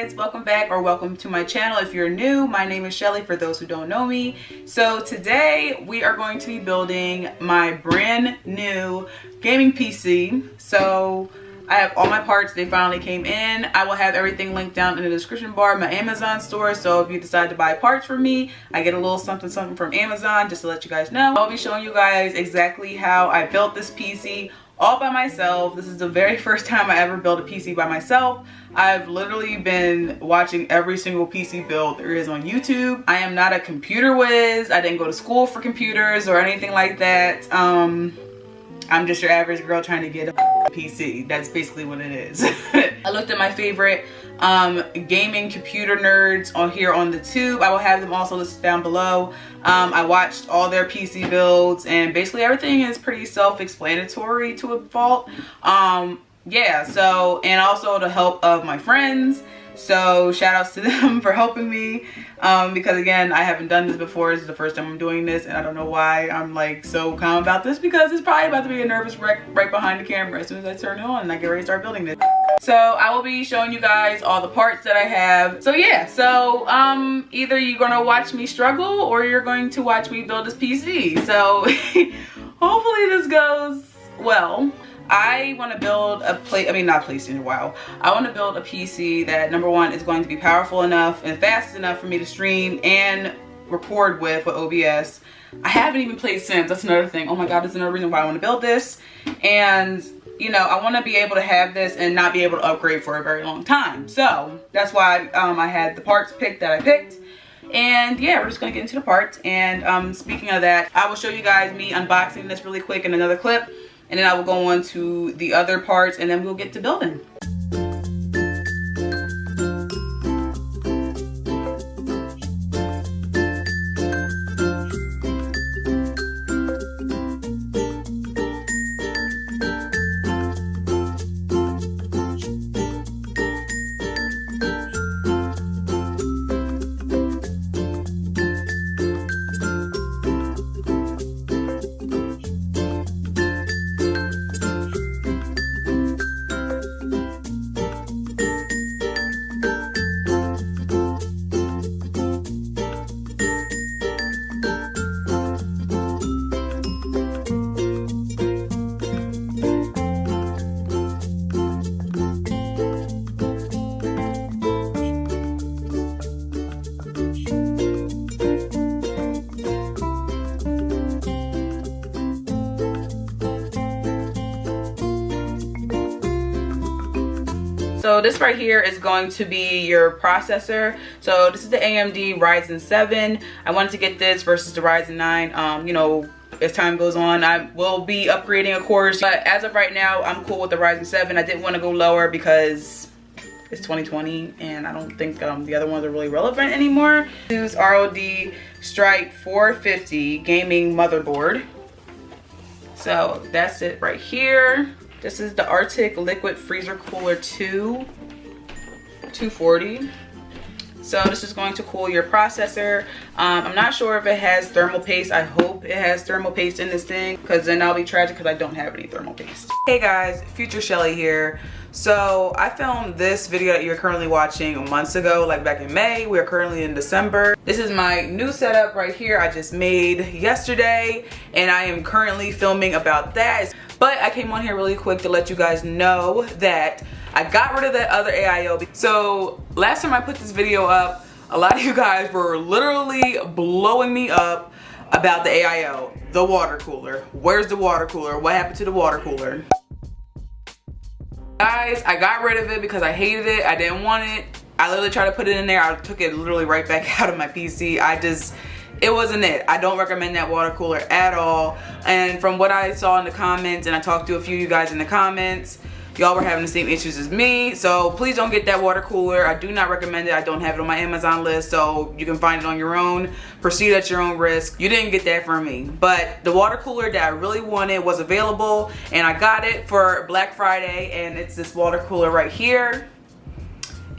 guys, welcome back or welcome to my channel. If you're new, my name is Shelly for those who don't know me. So today we are going to be building my brand new gaming PC. So I have all my parts, they finally came in. I will have everything linked down in the description bar, my Amazon store. So if you decide to buy parts from me, I get a little something from Amazon just to let you guys know. I'll be showing you guys exactly how I built this PC all by myself. This is the very first time I ever built a PC by myself. I've literally been watching every single PC build there is on YouTube. I am not a computer whiz. I didn't go to school for computers or anything like that. I'm just your average girl trying to get a PC. That's basically what it is. I looked at my favorite gaming computer nerds on here on the tube. I will have them also listed down below. I watched all their PC builds and basically everything is pretty self-explanatory to a fault. Yeah, so, and also the help of my friends. So shout outs to them for helping me because again, I haven't done this before. This is the first time I'm doing this and I don't know why I'm like so calm about this, because it's probably about to be a nervous wreck right behind the camera as soon as I turn it on and I get ready to start building this. So I will be showing you guys all the parts that I have. So yeah, so either you're gonna watch me struggle or you're going to watch me build this PC. So hopefully this goes well. I want to build a I want to build a PC that, number one, is going to be powerful enough and fast enough for me to stream and record with OBS. I haven't even played Sims. That's another thing. Oh my god, that's another reason why I want to build this. And you know, I want to be able to have this and not be able to upgrade for a very long time. So that's why I had the parts picked that I picked. And yeah, we're just gonna get into the parts. And speaking of that, I will show you guys me unboxing this really quick in another clip. And then I will go on to the other parts and then we'll get to building. So this right here is going to be your processor. So this is the AMD Ryzen 7. I wanted to get this versus the Ryzen 9. You know, as time goes on, I will be upgrading, of course. But as of right now, I'm cool with the Ryzen 7. I didn't want to go lower because it's 2020 and I don't think the other ones are really relevant anymore. Use ROG Strike 450 gaming motherboard. So that's it right here. This is the Arctic Liquid Freezer Cooler 240. So this is going to cool your processor. I'm not sure if it has thermal paste. I hope it has thermal paste in this thing, because then I'll be tragic because I don't have any thermal paste. Hey guys, Future Shelly here. So I filmed this video that you're currently watching months ago, like back in May. We are currently in December. This is my new setup right here I just made yesterday, and I am currently filming about that. But I came on here really quick to let you guys know that I got rid of that other AIO. So last time I put this video up, a lot of you guys were literally blowing me up about the AIO, the water cooler. Where's the water cooler? What happened to the water cooler? Guys, I got rid of it because I hated it. I didn't want it. I literally tried to put it in there. I took it literally right back out of my PC. It wasn't it. I don't recommend that water cooler at all. And from what I saw in the comments, and I talked to a few of you guys in the comments, y'all were having the same issues as me. So please don't get that water cooler. I do not recommend it. I don't have it on my Amazon list, so you can find it on your own. Proceed at your own risk. You didn't get that from me. But the water cooler that I really wanted was available, and I got it for Black Friday, and it's this water cooler right here.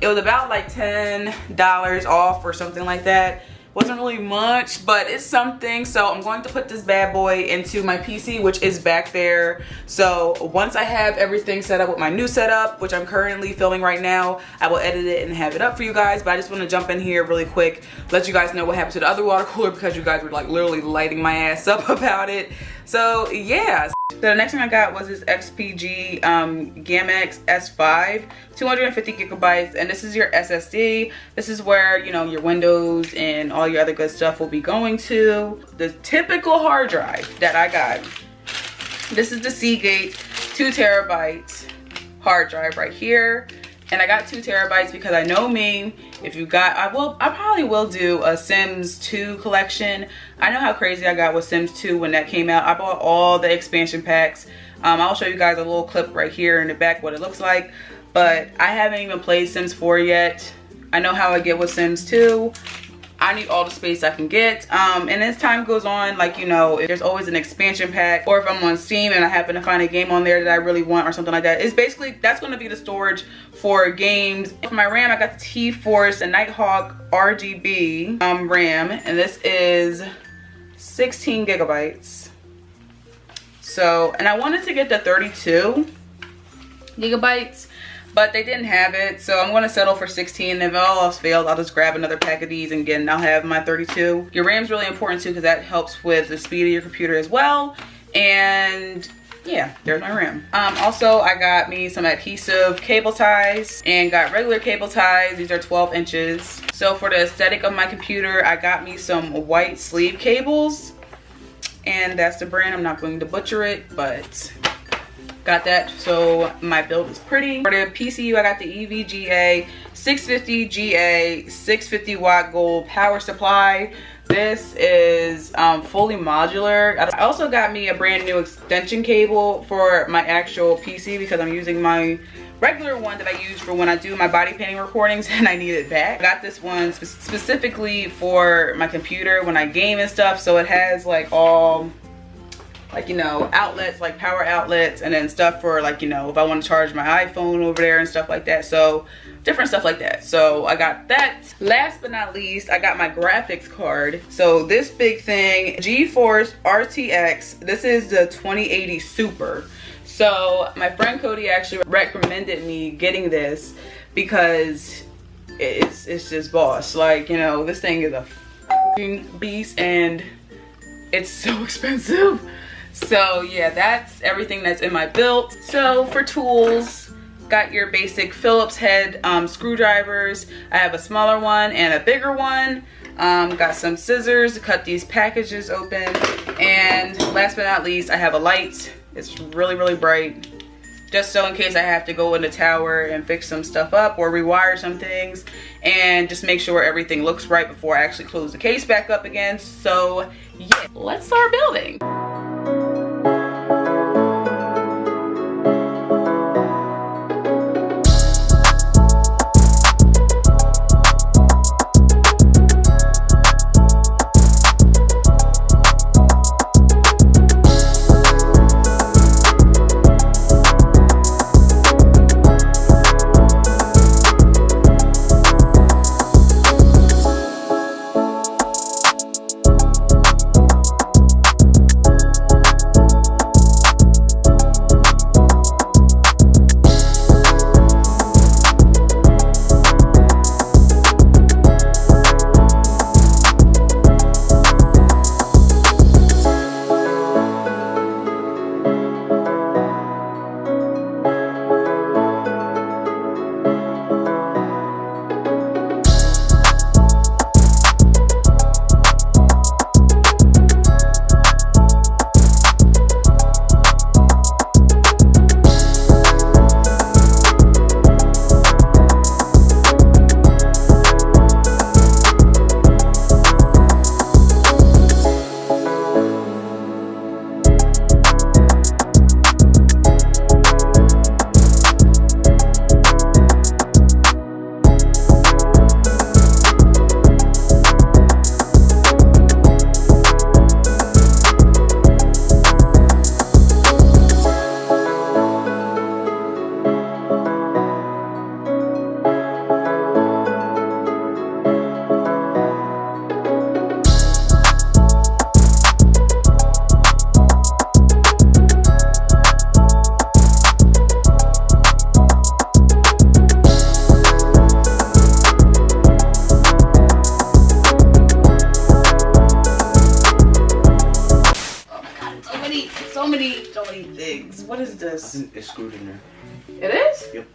It was about like $10 off or something like that. wasn't really much, but it's something. So I'm going to put this bad boy into my PC, which is back there. So once I have everything set up with my new setup, which I'm currently filming right now, I will edit it and have it up for you guys. But I just want to jump in here really quick, let you guys know what happened to the other water cooler, because you guys were like literally lighting my ass up about it. So yeah. So the next thing I got was this XPG GAMX S5, 250 gigabytes, and this is your SSD. This is where, you know, your Windows and all your other good stuff will be going to. The typical hard drive that I got. This is the Seagate 2 terabyte hard drive right here. And I got 2 terabytes because I know me, if you got, I probably will do a Sims 2 collection. I know how crazy I got with Sims 2 when that came out. I bought all the expansion packs. I'll show you guys a little clip right here in the back what it looks like. But I haven't even played Sims 4 yet. I know how I get with Sims 2. I need all the space I can get. And as time goes on, like, you know, if there's always an expansion pack, or if I'm on Steam and I happen to find a game on there that I really want or something like that, it's basically, that's going to be the storage for games. For my RAM, I got the T-Force, a Nighthawk RGB RAM, and this is 16 gigabytes. So, and I wanted to get the 32 gigabytes, but they didn't have it, so I'm going to settle for 16. If all else fails, I'll just grab another pack of these, and again, I'll have my 32. Your RAM's really important too, because that helps with the speed of your computer as well. And yeah, there's my RAM. Also, I got me some adhesive cable ties and got regular cable ties. These are 12 inches. So for the aesthetic of my computer, I got me some white sleeve cables, and that's the brand. I'm not going to butcher it, but got that, so my build is pretty. For the PCU, I got the EVGA 650GA 650 watt gold power supply. This is fully modular. I also got me a brand new extension cable for my actual PC, because I'm using my regular one that I use for when I do my body painting recordings and I need it back. I got this one specifically for my computer when I game and stuff, so it has like all, like, you know, outlets, like power outlets, and then stuff for, like, you know, if I want to charge my iPhone over there and stuff like that. So different stuff like that. So I got that. Last but not least, I got my graphics card. So this big thing, GeForce RTX, this is the 2080 Super. So my friend Cody actually recommended me getting this because it's just boss. Like, you know, this thing is a fucking beast and it's so expensive. So yeah, that's everything that's in my build. So for tools, got your basic Phillips head screwdrivers. I have a smaller one and a bigger one. Got some scissors to cut these packages open. And last but not least, I have a light. It's really, really bright, just so in case I have to go in the tower and fix some stuff up or rewire some things, and just make sure everything looks right before I actually close the case back up again. So yeah, let's start building. so many things. What is this? I think it's screwed in there. It is? Yep.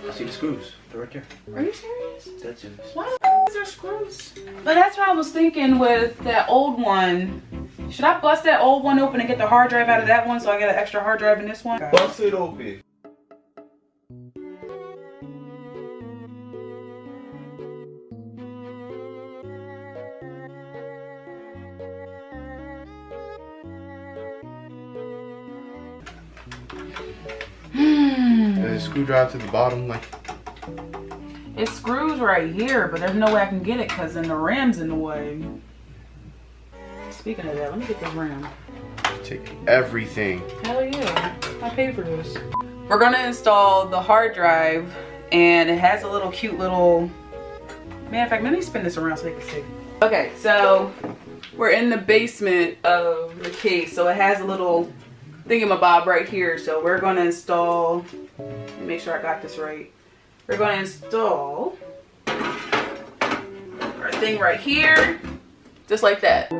I see the screws. They're right there. Are you serious? That's it. Why the is there screws? But that's what I was thinking with that old one. Should I bust that old one open and get the hard drive out of that one so I get an extra hard drive in this one? Bust it open. There's a screwdriver to the bottom, like. It screws right here, but there's no way I can get it because then the ram's in the way. Speaking of that, let me get the ram. Take everything. Hell yeah, I paid for this. We're gonna install the hard drive, and it has a little cute little, matter of fact, let me spin this around so you can see. Okay, so we're in the basement of the case, so it has a little thingamabob right here. So we're gonna install, let me make sure I got this right. We're gonna install our thing right here, just like that.